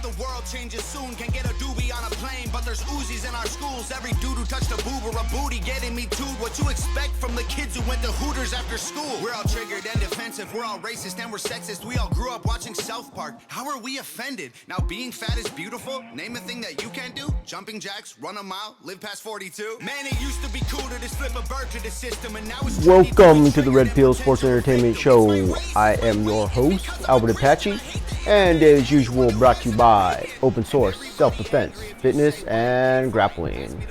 the world changes soon. Can get a doobie on a plane, but there's Uzis in our schools. Every dude who touched a boob or a booty getting me too. What you expect from the kids who went to Hooters after school? We're all triggered and defensive. We're all racist and we're sexist. We all grew up watching South Park. How are we offended? Now being fat is beautiful. Name a thing that you can't do. Jumping jacks, run a mile, live past 42. Man, it used to be cool to just flip a bird to the system, and now it's Welcome to the Red Pill Sports Entertainment Show. I am your host, Albert Apache, and as usual, brought to you by Open Source, Self-Defense, Fitness, and Grappling.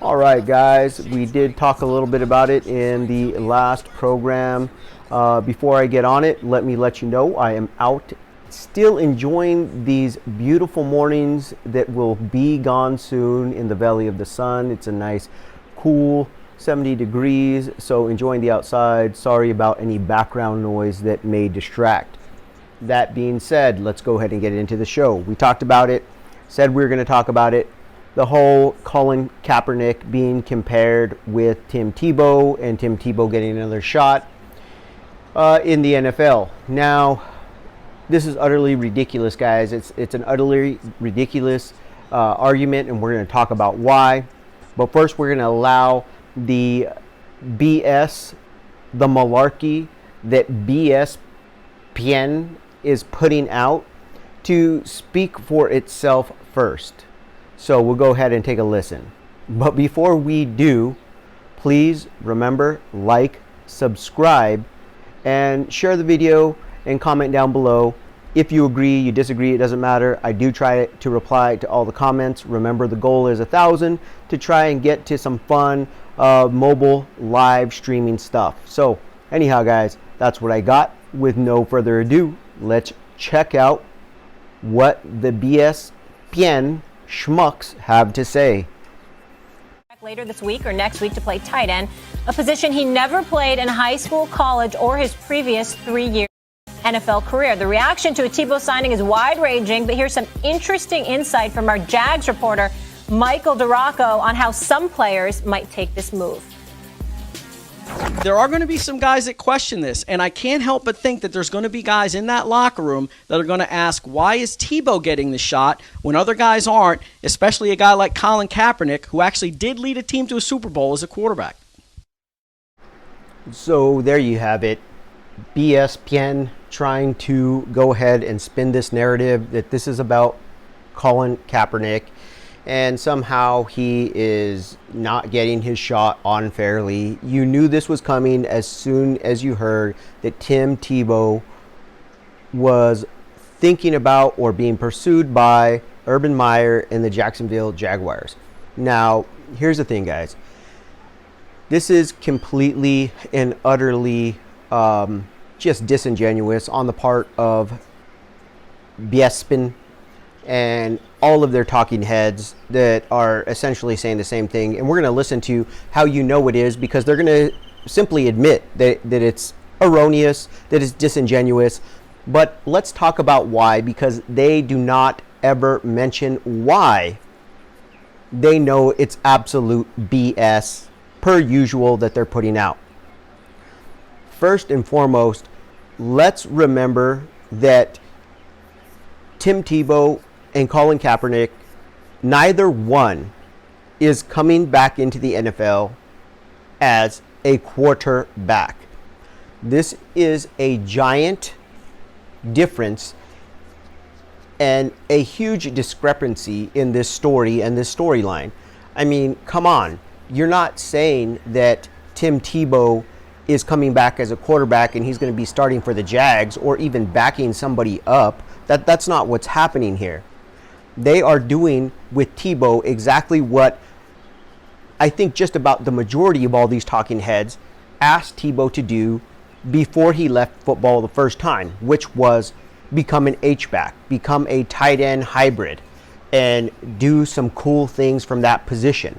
Alright guys, we did talk a little bit about it in the last program. Before I get on it, let me let you know I am out still enjoying these beautiful mornings that will be gone soon in the Valley of the Sun. It's a nice, cool 70 degrees, so enjoying the outside. Sorry about any background noise that may distract. That being said, let's go ahead and get into the show. We talked about it, said we were going to talk about it. The whole Colin Kaepernick being compared with Tim Tebow and Tim Tebow getting another shot in the NFL. Now, this is utterly ridiculous, guys. It's an utterly ridiculous argument, and we're going to talk about why. But first, we're going to allow the BS, the malarkey that BSPN is putting out to speak for itself first. So we'll go ahead and take a listen. But before we do, please remember, like, subscribe, and share the video and comment down below. If you agree, you disagree, it doesn't matter. I do try to reply to all the comments. Remember, the goal is 1,000 to try and get to some fun mobile live streaming stuff. So anyhow, guys, that's what I got. With no further ado, let's check out what the BSPN schmucks have to say. Later this week or next week to play tight end, a position he never played in high school, college, or his previous 3-year NFL career. The reaction to a Tebow signing is wide-ranging, but here's some interesting insight from our Jags reporter, Michael DeRocco, on how some players might take this move. There are going to be some guys that question this, and I can't help but think that there's going to be guys in that locker room that are going to ask, why is Tebow getting the shot when other guys aren't, especially a guy like Colin Kaepernick, who actually did lead a team to a Super Bowl as a quarterback. So there you have it. BSPN trying to go ahead and spin this narrative that this is about Colin Kaepernick, and somehow he is not getting his shot unfairly. You knew this was coming as soon as you heard that Tim Tebow was thinking about or being pursued by Urban Meyer and the Jacksonville Jaguars. Now, here's the thing, guys. This is completely and utterly just disingenuous on the part of BSPN and all of their talking heads that are essentially saying the same thing. And we're going to listen to how you know it is, because they're going to simply admit that it's erroneous, that it's disingenuous. But let's talk about why, because they do not ever mention why. They know it's absolute BS, per usual, that they're putting out. First and foremost, let's remember that Tim Tebow and Colin Kaepernick, neither one is coming back into the NFL as a quarterback. This is a giant difference and a huge discrepancy in this story and this storyline. I mean, come on. You're not saying that Tim Tebow is coming back as a quarterback and he's going to be starting for the Jags or even backing somebody up. That's not what's happening here. They are doing with Tebow exactly what I think just about the majority of all these talking heads asked Tebow to do before he left football the first time, which was become an H-back, become a tight end hybrid, and do some cool things from that position.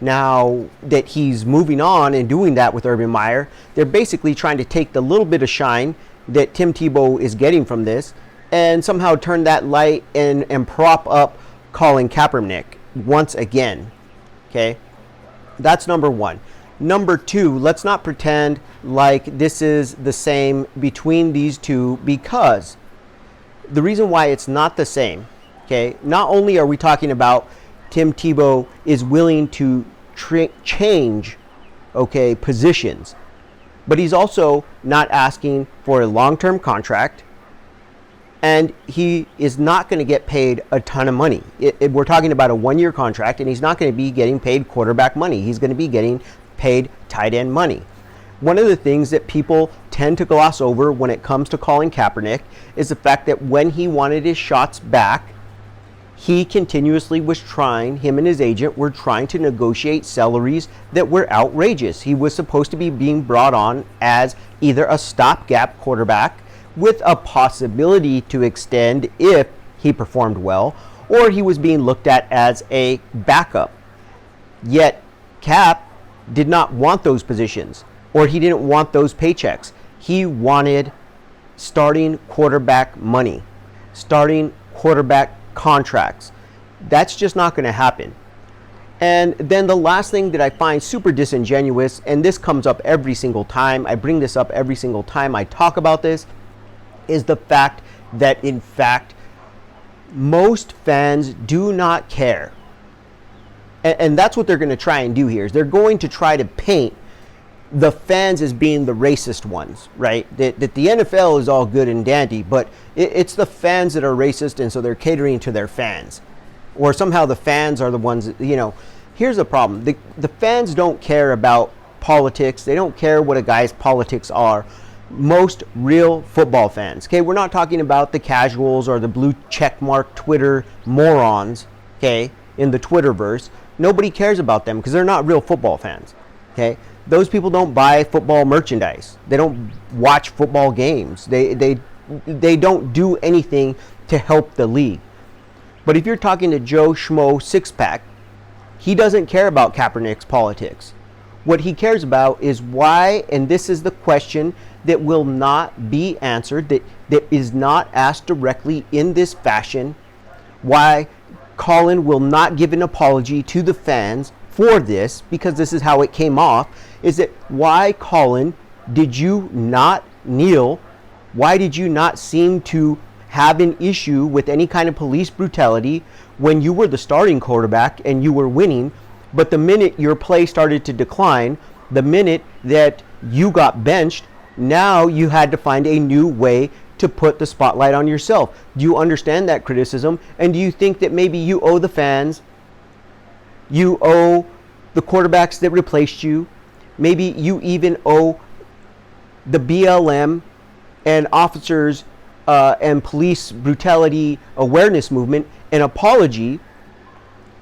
Now that he's moving on and doing that with Urban Meyer, they're basically trying to take the little bit of shine that Tim Tebow is getting from this and somehow turn that light and prop up Colin Kaepernick once again. Okay, that's number one. Number two, let's not pretend like this is the same between these two, because the reason why it's not the same Okay, not only are we talking about Tim Tebow is willing to change, okay, positions, but he's also not asking for a long-term contract, and he is not going to get paid a ton of money. We're talking about a one-year contract, and he's not going to be getting paid quarterback money. He's going to be getting paid tight end money. One of the things that people tend to gloss over when it comes to Colin Kaepernick is the fact that when he wanted his shots back, he continuously was trying, him and his agent were trying to negotiate salaries that were outrageous. He was supposed to be being brought on as either a stopgap quarterback with a possibility to extend if he performed well, or he was being looked at as a backup. Yet Cap did not want those positions, or he didn't want those paychecks. He wanted starting quarterback money, starting quarterback contracts. That's just not going to happen. And then the last thing that I find super disingenuous, and this comes up every single time, I bring this up every single time I talk about this, is the fact that in fact most fans do not care. And that's what they're going to try and do here, is they're going to try to paint the fans as being the racist ones, right? That the NFL is all good and dandy, but it's the fans that are racist, and so they're catering to their fans. Or somehow the fans are the ones, here's the problem. The fans don't care about politics. They don't care what a guy's politics are. Most real football fans, okay? We're not talking about the casuals or the blue checkmark Twitter morons, okay, in the Twitterverse. Nobody cares about them because they're not real football fans, okay? Those people don't buy football merchandise. They don't watch football games. They don't do anything to help the league. But if you're talking to Joe Schmo Six-Pack, he doesn't care about Kaepernick's politics. What he cares about is why, and this is the question that will not be answered, that is not asked directly in this fashion, why Colin will not give an apology to the fans for this, because this is how it came off, is that why, Colin, did you not kneel? Why did you not seem to have an issue with any kind of police brutality when you were the starting quarterback and you were winning, but the minute your play started to decline, the minute that you got benched, now you had to find a new way to put the spotlight on yourself? Do you understand that criticism? And do you think that maybe you owe the fans, you owe the quarterbacks that replaced you, maybe you even owe the BLM and officers and police brutality awareness movement an apology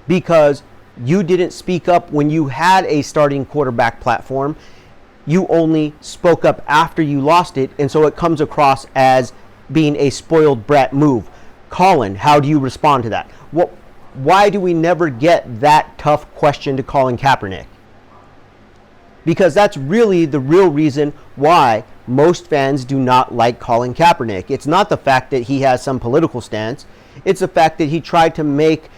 because you didn't speak up when you had a starting quarterback platform? You only spoke up after you lost it, and so it comes across as being a spoiled brat move. Colin, how do you respond to that? Why do we never get that tough question to Colin Kaepernick? Because that's really the real reason why most fans do not like Colin Kaepernick. It's not the fact that he has some political stance. It's the fact that he tried to make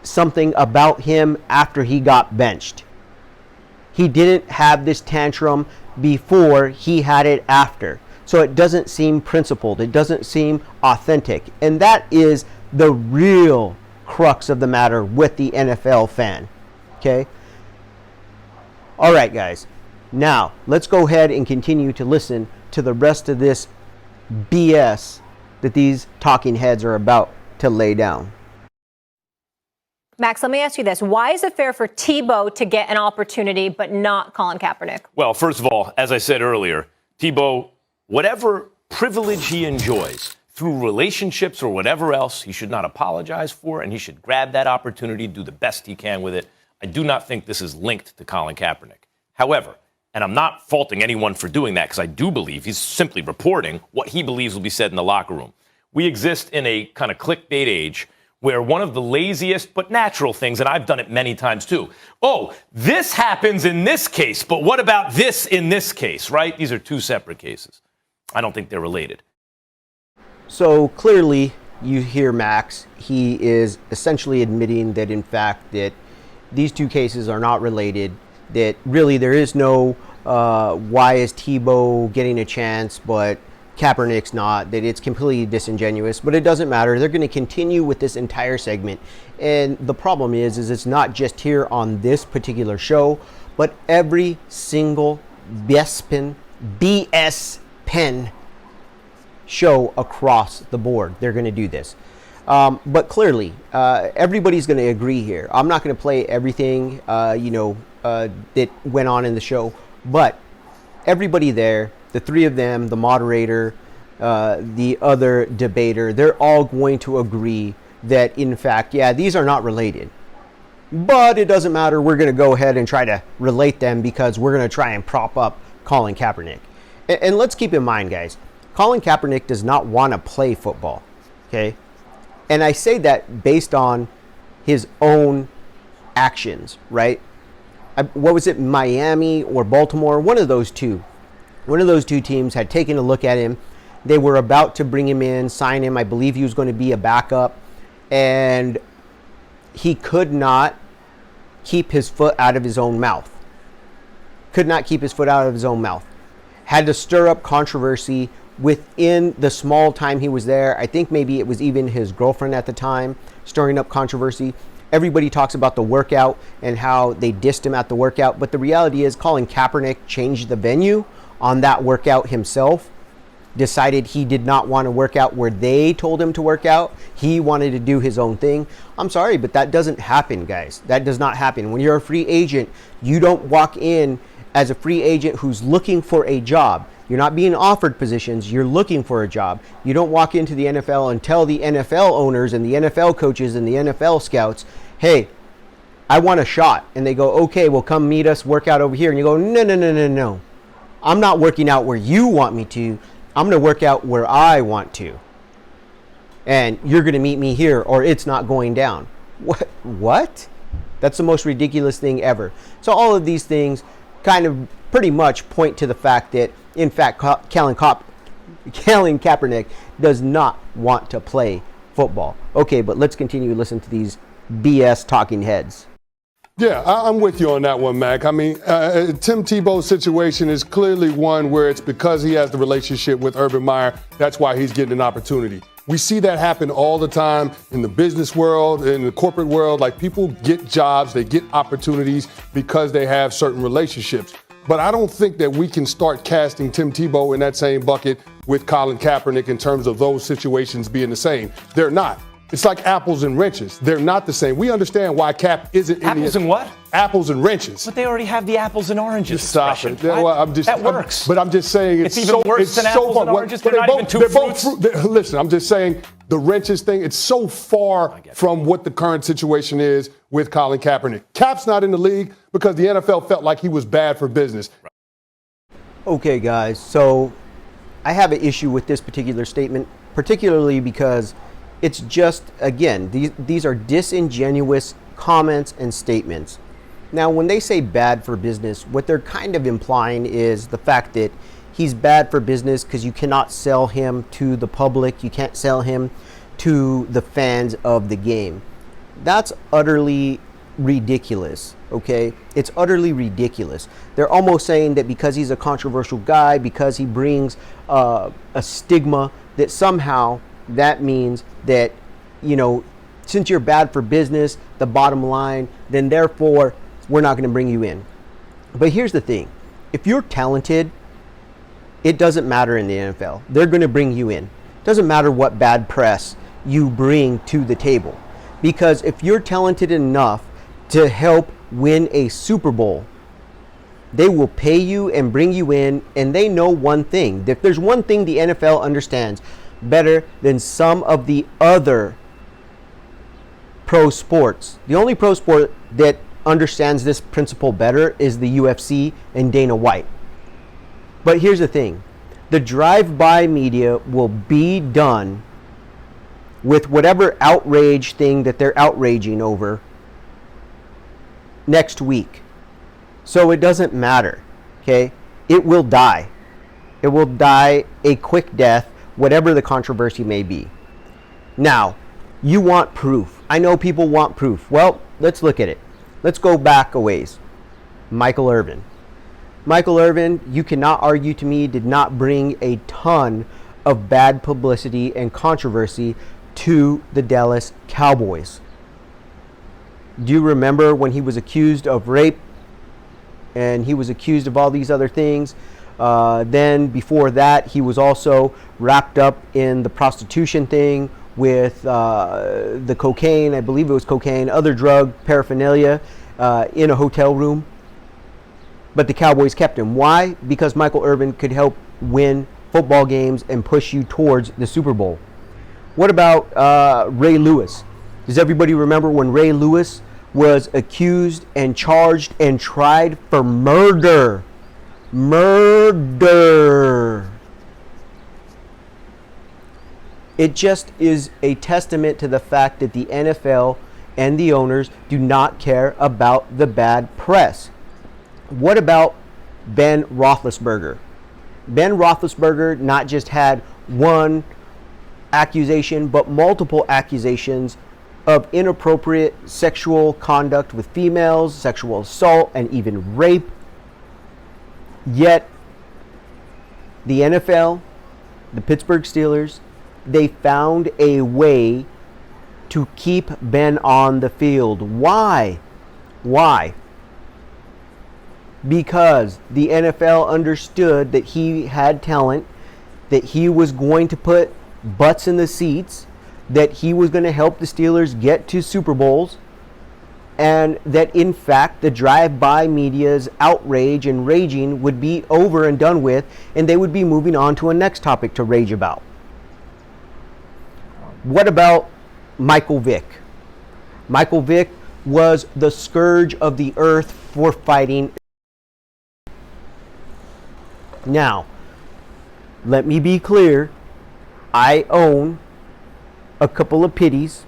something about him after he got benched. He didn't have this tantrum before, he had it after. So it doesn't seem principled. It doesn't seem authentic. And that is the real crux of the matter with the NFL fan. Okay? All right, guys. Now, let's go ahead and continue to listen to the rest of this BS that these talking heads are about to lay down. Max, let me ask you this. Why is it fair for Tebow to get an opportunity but not Colin Kaepernick? Well, first of all, as I said earlier, Tebow, whatever privilege he enjoys through relationships or whatever else, he should not apologize for, and he should grab that opportunity, do the best he can with it. I do not think this is linked to Colin Kaepernick. However, and I'm not faulting anyone for doing that because I do believe he's simply reporting what he believes will be said in the locker room. We exist in a kind of clickbait age where one of the laziest but natural things, and I've done it many times too, oh, this happens in this case, but what about this in this case, right? These are two separate cases. I don't think they're related. So clearly, you hear Max, he is essentially admitting that in fact that these two cases are not related, that really there is no why is Tebow getting a chance, but Kaepernick's not, that it's completely disingenuous, but it doesn't matter. They're going to continue with this entire segment. And the problem is it's not just here on this particular show, but every single BS pen show across the board. They're going to do this. But clearly, everybody's going to agree here. I'm not going to play everything, that went on in the show, but everybody there, the three of them, the moderator, the other debater, they're all going to agree that, in fact, yeah, these are not related. But it doesn't matter. We're going to go ahead and try to relate them because we're going to try and prop up Colin Kaepernick. And let's keep in mind, guys, Colin Kaepernick does not want to play football, okay? And I say that based on his own actions, right? What was it, Miami or Baltimore? One of those two. One of those two teams had taken a look at him. They were about to bring him in, sign him. I believe he was going to be a backup. And he could not keep his foot out of his own mouth. Could not keep his foot out of his own mouth. Had to stir up controversy within the small time he was there. I think maybe it was even his girlfriend at the time stirring up controversy. Everybody talks about the workout and how they dissed him at the workout, but the reality is Colin Kaepernick changed the venue on that workout himself, decided he did not want to work out where they told him to work out. He wanted to do his own thing. I'm sorry, but that doesn't happen, guys. That does not happen. When you're a free agent, you don't walk in as a free agent who's looking for a job. You're not being offered positions. You're looking for a job. You don't walk into the NFL and tell the NFL owners and the NFL coaches and the NFL scouts, hey, I want a shot. And they go, okay, well, come meet us, work out over here. And you go, no. I'm not working out where you want me to. I'm going to work out where I want to. And you're going to meet me here or it's not going down. What? That's the most ridiculous thing ever. So all of these things kind of pretty much point to the fact that, in fact, Colin Kaepernick does not want to play football. Okay, but let's continue to listen to these BS talking heads. Yeah, I'm with you on that one, Mac. I mean, Tim Tebow's situation is clearly one where it's because he has the relationship with Urban Meyer. That's why he's getting an opportunity. We see that happen all the time in the business world, in the corporate world. Like, people get jobs, they get opportunities because they have certain relationships. But I don't think that we can start casting Tim Tebow in that same bucket with Colin Kaepernick in terms of those situations being the same. They're not. It's like apples and wrenches. They're not the same. We understand why Cap isn't apples and what? Apples and wrenches. But they already have the apples and oranges. Just stop it. Well, that works. But I'm just saying it's even so, worse than apples and oranges. They're not even two fruits. Listen, I'm just saying the wrenches thing. It's so far from what the current situation is with Colin Kaepernick. Cap's not in the league because the NFL felt like he was bad for business. Okay, guys. So I have an issue with this particular statement, particularly because it's just, again, these are disingenuous comments and statements. Now, when they say bad for business, what they're kind of implying is the fact that he's bad for business because you cannot sell him to the public. You can't sell him to the fans of the game. That's utterly ridiculous, okay? It's utterly ridiculous. They're almost saying that because he's a controversial guy, because he brings a stigma, that somehow that means that, since you're bad for business, the bottom line, then therefore we're not going to bring you in. But here's the thing. If you're talented, it doesn't matter in the NFL. They're going to bring you in. It doesn't matter what bad press you bring to the table. Because if you're talented enough to help win a Super Bowl, they will pay you and bring you in, and they know one thing. If there's one thing the NFL understands better than some of the other pro sports, the only pro sport that understands this principle better is the UFC and Dana White. But here's the thing. The drive-by media will be done with whatever outrage thing that they're outraging over next week. So it doesn't matter, okay? It will die. It will die a quick death, whatever the controversy may be. Now, you want proof. I know people want proof. Well, let's look at it. Let's go back a ways. Michael Irvin. Michael Irvin, you cannot argue to me, did not bring a ton of bad publicity and controversy to the Dallas Cowboys. Do you remember when he was accused of rape and he was accused of all these other things? Then before that, he was also wrapped up in the prostitution thing with the cocaine, I believe it was cocaine, other drug paraphernalia in a hotel room. But the Cowboys kept him. Why? Because Michael Irvin could help win football games and push you towards the Super Bowl. What about Ray Lewis? Does everybody remember when Ray Lewis was accused and charged and tried for murder? Murder. It just is a testament to the fact that the NFL and the owners do not care about the bad press. What about Ben Roethlisberger? Ben Roethlisberger not just had one accusation, but multiple accusations of inappropriate sexual conduct with females, sexual assault, and even rape. Yet, the NFL, the Pittsburgh Steelers, they found a way to keep Ben on the field. Why? Why? Because the NFL understood that he had talent, that he was going to put butts in the seats, that he was going to help the Steelers get to Super Bowls, and that in fact the drive-by media's outrage and raging would be over and done with, and they would be moving on to a next topic to rage about. What about Michael Vick? Michael Vick was the scourge of the earth for fighting. Now, let me be clear. I own a couple of pitties.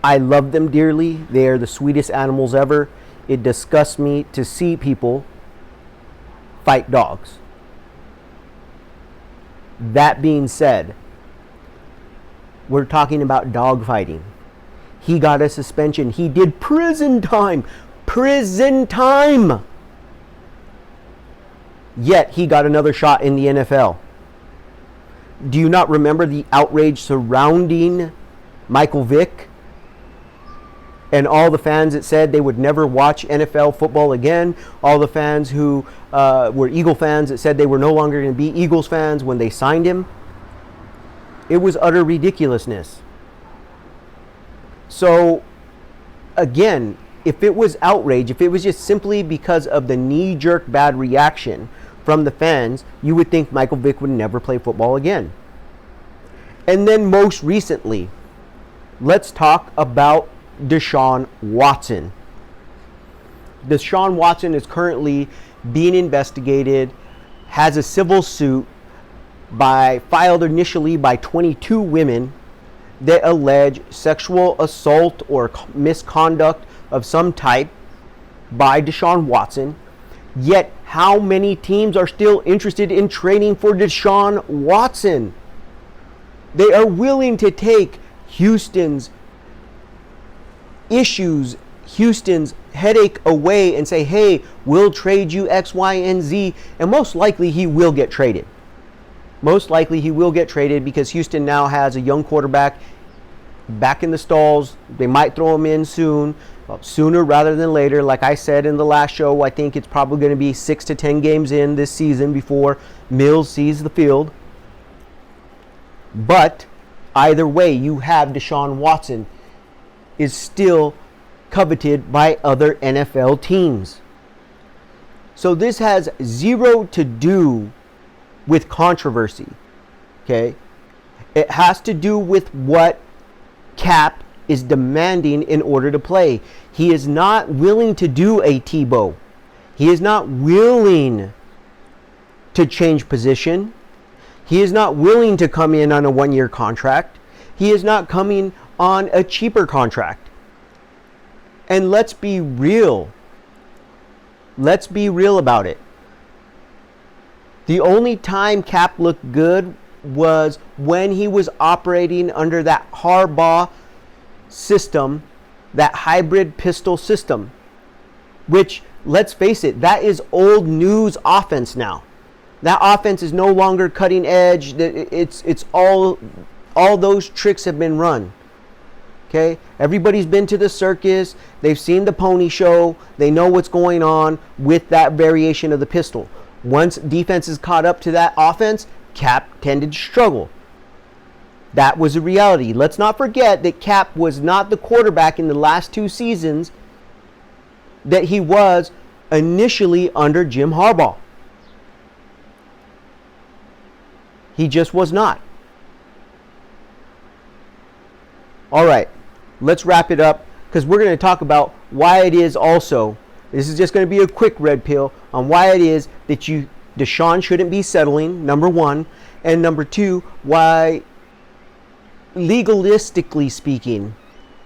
I love them dearly. They are the sweetest animals ever. It disgusts me to see people fight dogs. That being said, we're talking about dog fighting. He got a suspension. He did prison time. Prison time! Yet he got another shot in the NFL. Do you not remember the outrage surrounding Michael Vick? And all the fans that said they would never watch NFL football again. All the fans who were Eagle fans that said they were no longer going to be Eagles fans when they signed him. It was utter ridiculousness. So, again, if it was outrage, if it was just simply because of the knee-jerk bad reaction from the fans, you would think Michael Vick would never play football again. And then most recently, let's talk about Deshaun Watson. Deshaun Watson is currently being investigated, has a civil suit filed initially by 22 women that allege sexual assault or misconduct of some type by Deshaun Watson. Yet, how many teams are still interested in trading for Deshaun Watson? They are willing to take Houston's issues, Houston's headache away and say, hey, we'll trade you X, Y, and Z. And most likely he will get traded. Most likely he will get traded because Houston now has a young quarterback back in the stalls. They might throw him in soon, sooner rather than later. Like I said in the last show, I think it's probably going to be 6 to 10 games in this season before Mills sees the field. But either way, you have Deshaun Watson is still coveted by other NFL teams. So this has zero to do with controversy, okay? It has to do with what Cap is demanding in order to play. He is not willing to do a Tebow. He is not willing to change position. He is not willing to come in on a one-year contract. He is not coming on a cheaper contract. And let's be real. Let's be real about it. The only time Cap looked good was when he was operating under that Harbaugh system, that hybrid pistol system, which, let's face it, that is old news offense now. That offense is no longer cutting edge. It's all those tricks have been run. Okay? Everybody's been to the circus. They've seen the pony show. They know what's going on with that variation of the pistol. Once defense is caught up to that offense, Cap tended to struggle. That was a reality. Let's not forget that Cap was not the quarterback in the last 2 seasons that he was initially under Jim Harbaugh. He just was not. All right, let's wrap it up because we're going to talk about why it is also, this is just going to be a quick red pill on why it is that Deshaun shouldn't be settling, number one, and number two, why legalistically speaking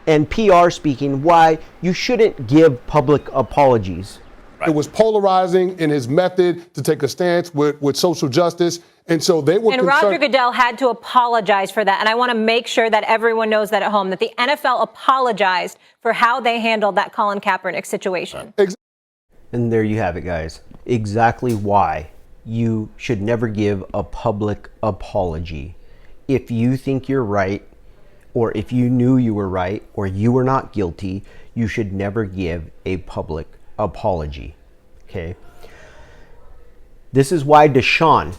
and PR speaking, why you shouldn't give public apologies. It was polarizing in his method to take a stance with social justice. And so they were And Roger Goodell had to apologize for that. And I want to make sure that everyone knows that at home, that the NFL apologized for how they handled that Colin Kaepernick situation. And there you have it, guys. Exactly why you should never give a public apology. If you think you're right, or if you knew you were right, or you were not guilty, you should never give a public apology. Okay? This is why Deshaun,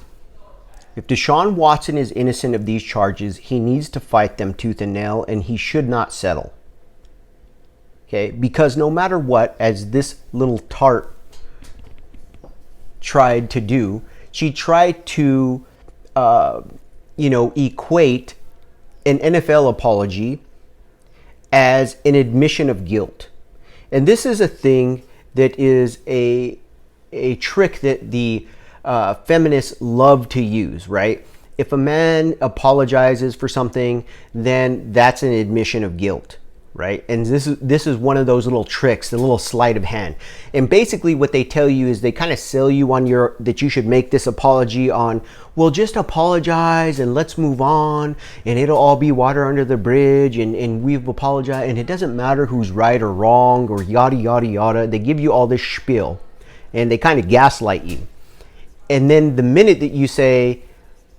if Deshaun Watson is innocent of these charges, he needs to fight them tooth and nail, and he should not settle. Okay? Because no matter what, as this little tart tried to do, she tried to, equate an NFL apology as an admission of guilt. And this is a thing that is a trick that the feminists love to use, right? If a man apologizes for something, then that's an admission of guilt, right? And this is one of those little tricks, the little sleight of hand. And basically what they tell you is they kind of sell you on that you should make this apology on, well, just apologize and let's move on and it'll all be water under the bridge and we've apologized and it doesn't matter who's right or wrong or yada, yada, yada. They give you all this spiel and they kind of gaslight you. And then the minute that you say,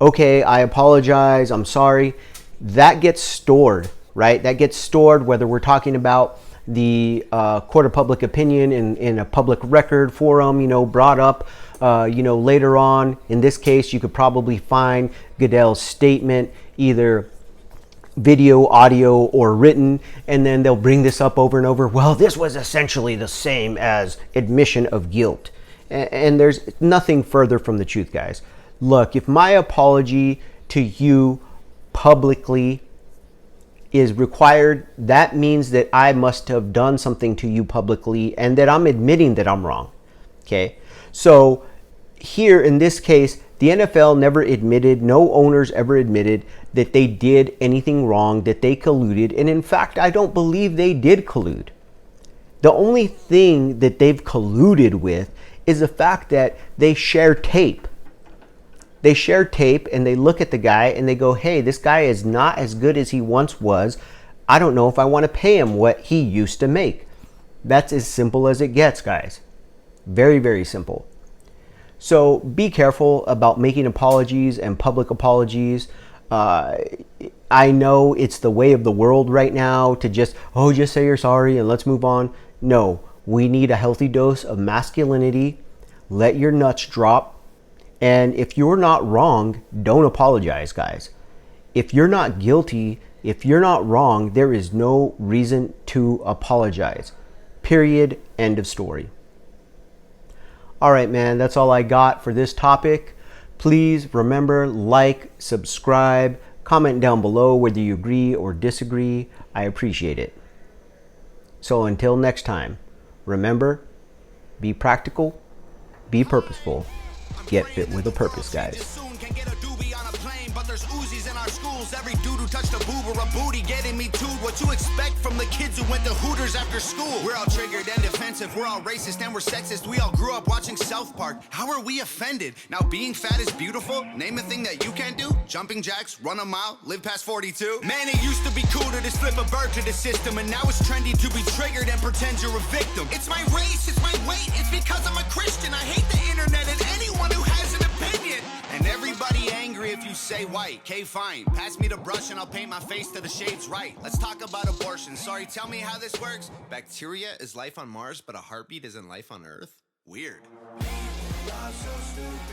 okay, I apologize, I'm sorry, that gets stored, right? That gets stored whether we're talking about the court of public opinion in a public record forum, brought up, later on. In this case, you could probably find Goodell's statement, either video, audio, or written, and then they'll bring this up over and over. Well, this was essentially the same as admission of guilt. And there's nothing further from the truth, guys. Look, if my apology to you publicly is required, that means that I must have done something to you publicly and that I'm admitting that I'm wrong. Okay? So here in this case, the NFL never admitted, no owners ever admitted that they did anything wrong, that they colluded. And in fact, I don't believe they did collude. The only thing that they've colluded with is the fact that they share tape. They share tape and they look at the guy and they go, hey, this guy is not as good as he once was. I don't know if I want to pay him what he used to make. That's as simple as it gets, guys. Very, very simple. So be careful about making apologies and public apologies. I know it's the way of the world right now to just say you're sorry and let's move on. No, we need a healthy dose of masculinity. Let your nuts drop. And if you're not wrong, don't apologize, guys. If you're not guilty, if you're not wrong, there is no reason to apologize. Period. End of story. All right, man, that's all I got for this topic. Please remember, like, subscribe, comment down below whether you agree or disagree. I appreciate it. So until next time, remember, be practical, be purposeful. Get fit with a purpose, guys. There's Uzis in our schools. Every dude who touched a boob or a booty getting me too. What you expect from the kids who went to Hooters after school? We're all triggered and defensive. We're all racist and we're sexist. We all grew up watching South Park. How are we offended? Now being fat is beautiful. Name a thing that you can't do. Jumping jacks, run a mile, live past 42. Man, it used to be cool to just flip a bird to the system, and now it's trendy to be triggered and pretend you're a victim. It's my race, it's my weight. It's because I'm a Christian. I hate the internet and anyone who has an opinion. angry if you say white. K, fine. Pass me the brush and I'll paint my face to the shades right. Let's talk about abortion. Sorry, tell me how this works. Bacteria is life on Mars, but a heartbeat isn't life on Earth? Weird. People are so stupid.